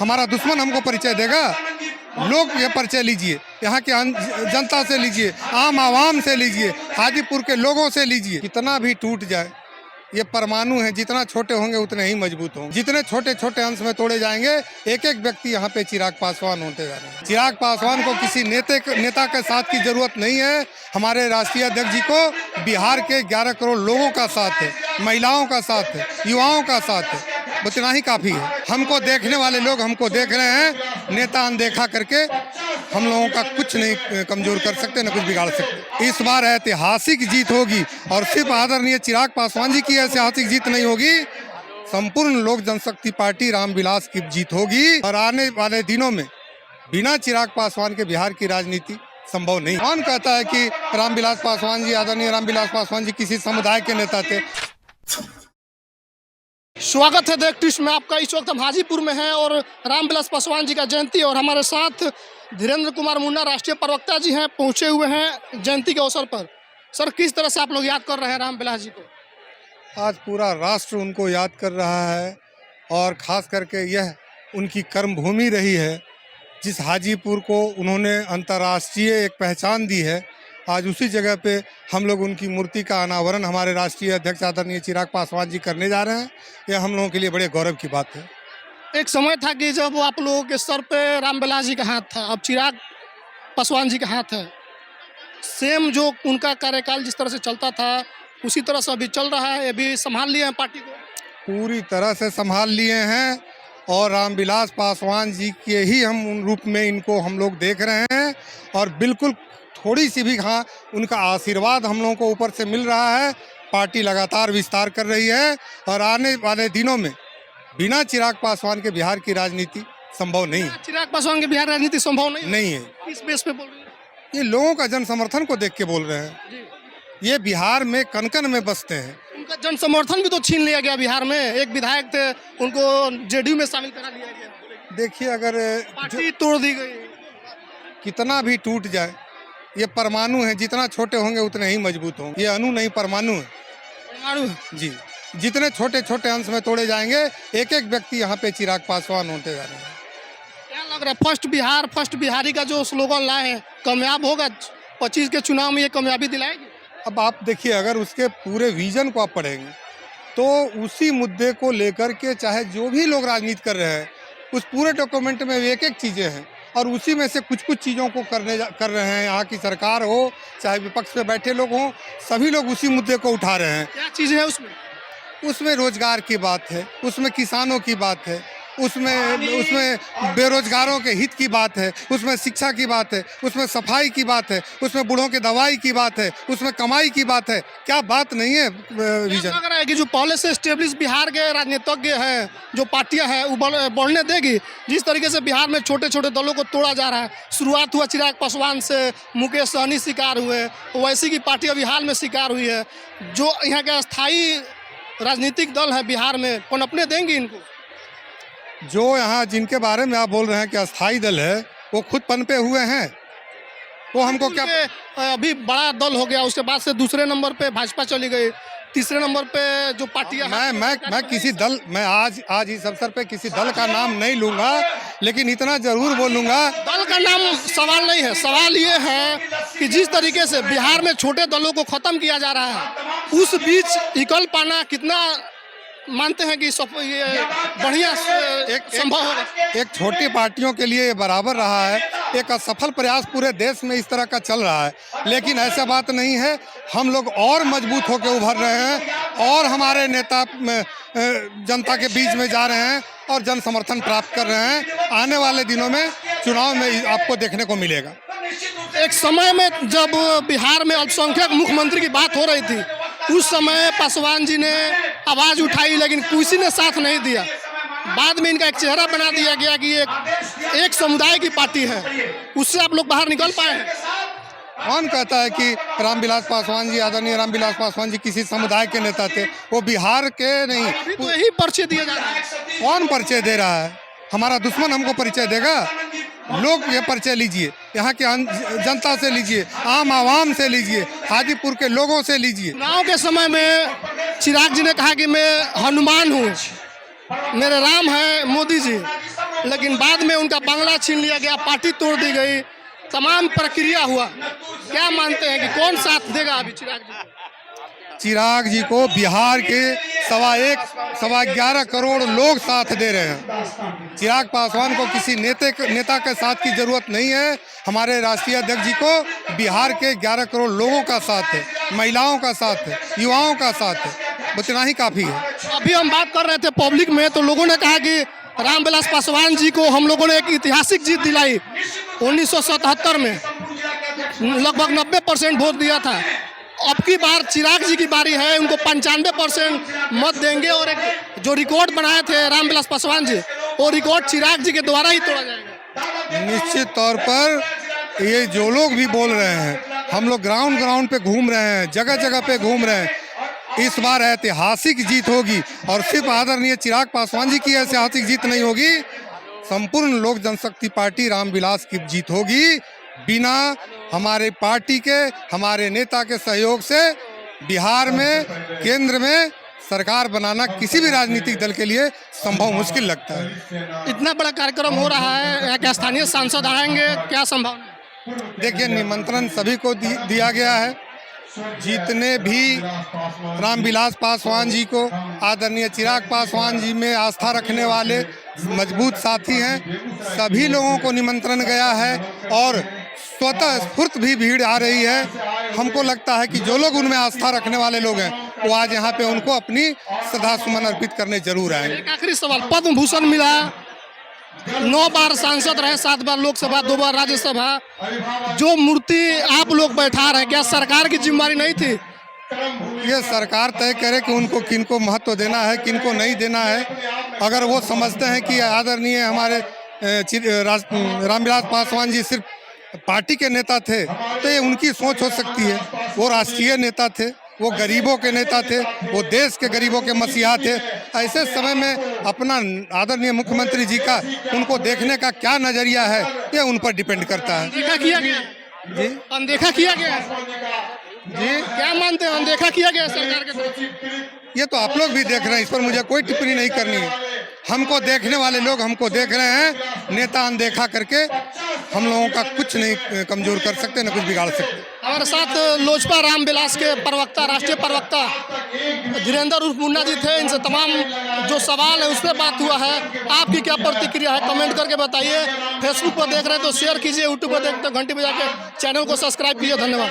हमारा दुश्मन हमको परिचय देगा। लोग ये परिचय लीजिए, यहाँ के जनता से लीजिए, आम आवाम से लीजिए, हाजीपुर के लोगों से लीजिए। कितना भी टूट जाए, ये परमाणु है, जितना छोटे होंगे उतने ही मजबूत होंगे। जितने छोटे छोटे अंश में तोड़े जाएंगे, एक एक व्यक्ति यहाँ पे चिराग पासवान होते जा रहे हैं। चिराग पासवान को किसी नेता के साथ की जरूरत नहीं है। हमारे राष्ट्रीय अध्यक्ष जी को बिहार के 11 करोड़ लोगों का साथ है, महिलाओं का साथ है, युवाओं का साथ है, उतना ही काफी है। हमको देखने वाले लोग हमको देख रहे हैं, नेता अनदेखा करके हम लोगों का कुछ नहीं कमजोर कर सकते, न कुछ बिगाड़ सकते। इस बार ऐतिहासिक जीत होगी और सिर्फ आदरणीय चिराग पासवान जी की ऐतिहासिक जीत नहीं होगी, संपूर्ण लोक जनशक्ति पार्टी रामविलास की जीत होगी। और आने वाले दिनों में बिना चिराग पासवान के बिहार की राजनीति संभव नहीं। कौन कहता है कि रामविलास पासवान जी, आदरणीय रामविलास पासवान जी किसी समुदाय के नेता थे? स्वागत है देश टिप्स में आपका। इस वक्त हम हाजीपुर में हैं और रामविलास पासवान जी का जयंती, और हमारे साथ धीरेन्द्र कुमार मुन्ना राष्ट्रीय प्रवक्ता जी हैं, पहुंचे हुए हैं जयंती के अवसर पर। सर, किस तरह से आप लोग याद कर रहे हैं रामविलास जी को? आज पूरा राष्ट्र उनको याद कर रहा है और खास करके यह उनकी कर्मभूमि रही है, जिस हाजीपुर को उन्होंने अंतर्राष्ट्रीय एक पहचान दी है। आज उसी जगह पे हम लोग उनकी मूर्ति का अनावरण हमारे राष्ट्रीय अध्यक्ष आदरणीय चिराग पासवान जी करने जा रहे हैं। यह हम लोगों के लिए बड़े गौरव की बात है। एक समय था कि जब आप लोगों के सर पे रामविलास जी का हाथ था, अब चिराग पासवान जी का हाथ है। सेम जो उनका कार्यकाल जिस तरह से चलता था उसी तरह से अभी चल रहा है। अभी संभाल लिए हैं पार्टी को? पूरी तरह से संभाल लिए हैं और रामविलास पासवान जी के ही हम रूप में इनको हम लोग देख रहे हैं। और बिल्कुल थोड़ी सी भी हाँ उनका आशीर्वाद हम लोगों को ऊपर से मिल रहा है। पार्टी लगातार विस्तार कर रही है और आने वाले दिनों में बिना चिराग पासवान के बिहार की राजनीति संभव नहीं है। चिराग पासवान के बिहार राजनीति संभव नहीं है। किस बेस पे बोल रहे हैं? ये लोगों का जन समर्थन को देख के बोल रहे हैं। ये बिहार में कन-कन में बसते हैं। उनका जन समर्थन भी तो छीन लिया गया बिहार में। एक विधायक थे, उनको जेडीयू में शामिल करा लिया गया। देखिए, अगर पार्टी तोड़ दी गई। कितना भी टूट जाए, ये परमाणु है, जितना छोटे होंगे उतने ही मजबूत होंगे। ये अणु नहीं, परमाणु है। परमाणु जी, जितने छोटे छोटे अंश में तोड़े जाएंगे, एक एक व्यक्ति यहाँ पे चिराग पासवान होते जा रहे हैं। क्या लग रहा है, फर्स्ट बिहार फर्स्ट बिहारी का जो स्लोगन लाए हैं कामयाब होगा? 25 के चुनाव में ये कामयाबी दिलाएगी? अब आप देखिए, अगर उसके पूरे विजन को आप पढ़ेंगे तो उसी मुद्दे को लेकर के चाहे जो भी लोग राजनीति कर रहे हैं, उस पूरे डॉक्यूमेंट में एक एक चीज़ें हैं और उसी में से कुछ कुछ चीज़ों को कर रहे हैं। यहाँ की सरकार हो चाहे विपक्ष में बैठे लोग हों, सभी लोग उसी मुद्दे को उठा रहे हैं। क्या चीज़ है उसमें? उसमें रोजगार की बात है, उसमें किसानों की बात है, उसमें बेरोजगारों के हित की बात है, उसमें शिक्षा की बात है, उसमें सफाई की बात है, उसमें बूढ़ों के दवाई की बात है, उसमें कमाई की बात है। क्या बात नहीं है विजन? लग रहा है कि जो पहले से स्टेब्लिश बिहार के राजनीतिज्ञ हैं, जो पार्टियां हैं, वो बढ़ने देगी? जिस तरीके से बिहार में छोटे छोटे दलों को तोड़ा जा रहा है, शुरुआत हुआ चिराग पासवान से, मुकेश सहनी शिकार हुए, वैसी की पार्टी अभी हाल में शिकार हुई है। जो यहाँ के अस्थायी राजनीतिक दल है बिहार में, पनपने देंगे इनको? जो यहाँ जिनके बारे में आप बोल रहे हैं कि अस्थाई दल है, वो खुद पनपे हुए हैं। वो हमको क्या, अभी बड़ा दल हो गया, उसके बाद से दूसरे नंबर पे भाजपा चली गई, तीसरे नंबर पे जो पार्टियां मैं किसी दल, मैं आज इस अवसर पे किसी दल का नाम नहीं लूंगा, लेकिन इतना जरूर बोलूंगा, दल का नाम सवाल नहीं है। सवाल ये है कि जिस तरीके से बिहार में छोटे दलों को खत्म किया जा रहा है, उस बीच निकल पाना कितना मानते हैं कि ये बढ़िया संभव होगा? एक छोटी पार्टियों के लिए ये बराबर रहा है। एक असफल प्रयास पूरे देश में इस तरह का चल रहा है, लेकिन ऐसा बात नहीं है। हम लोग और मजबूत होकर उभर रहे हैं और हमारे नेता जनता के बीच में जा रहे हैं और जन समर्थन प्राप्त कर रहे हैं। आने वाले दिनों में चुनाव में आपको देखने को मिलेगा। एक समय में जब बिहार में अल्पसंख्यक मुख्यमंत्री की बात हो रही थी, उस समय पासवान जी ने आवाज़ उठाई, लेकिन किसी ने साथ नहीं दिया। बाद में इनका एक चेहरा बना दिया गया कि एक समुदाय की पार्टी है। उससे आप लोग बाहर निकल पाए हैं? कौन कहता है कि रामविलास पासवान जी, आदरणीय रामविलास पासवान जी किसी समुदाय के नेता थे? वो बिहार के नहीं। तो यही परिचय दिया जा रहा है। कौन परिचय दे रहा है? हमारा दुश्मन हमको परिचय देगा। लोग ये परिचय लीजिए, यहाँ के जनता से लीजिए, आम आवाम से लीजिए, हाजीपुर के लोगों से लीजिए। चुनाव के समय में चिराग जी ने कहा कि मैं हनुमान हूँ, मेरे राम है मोदी जी। लेकिन बाद में उनका बंगला छीन लिया गया, पार्टी तोड़ दी गई, तमाम प्रक्रिया हुआ। क्या मानते हैं कि कौन साथ देगा अभी चिराग जी को? चिराग जी को बिहार के 11.25 करोड़ लोग साथ दे रहे हैं। चिराग पासवान को किसी नेता के साथ की जरूरत नहीं है। हमारे राष्ट्रीय अध्यक्ष जी को बिहार के 11 करोड़ लोगों का साथ है, महिलाओं का साथ है, युवाओं का साथ है, उतना ही काफी है। अभी हम बात कर रहे थे पब्लिक में, तो लोगों ने कहा कि रामविलास पासवान जी को हम लोगों ने एक ऐतिहासिक जीत दिलाई। 1977 में लगभग 90% वोट दिया था। अब की बार चिराग जी की बारी है, उनको 95% मत देंगे और एक जो रिकॉर्ड बनाए थे रामविलास पासवान जी, वो रिकॉर्ड चिराग जी के द्वारा ही तोड़ा जाएगा। निश्चित तौर पर ये जो लोग भी बोल रहे हैं, हम लोग ग्राउंड पे घूम रहे हैं, जगह जगह पे घूम रहे हैं। इस बार ऐतिहासिक जीत होगी और सिर्फ आदरणीय चिराग पासवान जी की ऐतिहासिक जीत नहीं होगी, संपूर्ण लोक जनशक्ति पार्टी रामविलास की जीत होगी। बिना हमारे पार्टी के, हमारे नेता के सहयोग से बिहार में, केंद्र में सरकार बनाना किसी भी राजनीतिक दल के लिए संभव मुश्किल लगता है। इतना बड़ा कार्यक्रम हो रहा है, यहाँ के स्थानीय सांसद आएंगे, क्या संभावना है? देखिए, निमंत्रण सभी को दिया गया है। जितने भी रामविलास पासवान जी को, आदरणीय चिराग पासवान जी में आस्था रखने वाले मजबूत साथी हैं, सभी लोगों को निमंत्रण गया है और स्वतः स्फूर्त भी भीड़ आ रही है। हमको लगता है कि जो लोग उनमें आस्था रखने वाले लोग हैं, वो आज यहाँ पे उनको अपनी श्रद्धा सुमन अर्पित करने जरूर आएंगे। एक आखिरी सवाल, पद्म भूषण मिला, 9 बार सांसद रहे, 7 बार लोकसभा, 2 बार राज्यसभा, जो मूर्ति आप लोग बैठा रहे, क्या सरकार की जिम्मेदारी नहीं थी? ये सरकार तय करे कि उनको किनको महत्व देना है, किनको नहीं देना है। अगर वो समझते हैं कि आदरणीय हमारे रामविलास पासवान जी सिर्फ पार्टी के नेता थे, तो ये उनकी सोच हो सकती है। वो राष्ट्रीय नेता थे, वो गरीबों के नेता थे, वो देश के गरीबों के मसीहा थे। ऐसे समय में अपना आदरणीय मुख्यमंत्री जी का उनको देखने का क्या नजरिया है, ये उन पर डिपेंड करता है। अनदेखा किया गया जी, अनदेखा किया गया जी, क्या मानते हैं, अनदेखा किया गया सरकार के तरफ से? ये तो आप लोग भी देख रहे हैं, इस पर मुझे कोई टिप्पणी नहीं करनी है। हमको देखने वाले लोग हमको देख रहे हैं। नेता अनदेखा करके हम लोगों का कुछ नहीं कमजोर कर सकते, न कुछ बिगाड़ सकते। हमारे साथ लोजपा रामविलास के प्रवक्ता, राष्ट्रीय प्रवक्ता धीरेन्द्र उर्फ मुन्ना जी थे। इनसे तमाम जो सवाल है उस पर बात हुआ है। आपकी क्या प्रतिक्रिया है, कमेंट करके बताइए। फेसबुक पर देख रहे हैं तो शेयर कीजिए, यूट्यूब पर देखते हैं घंटी बजा के चैनल को सब्सक्राइब कीजिए। धन्यवाद।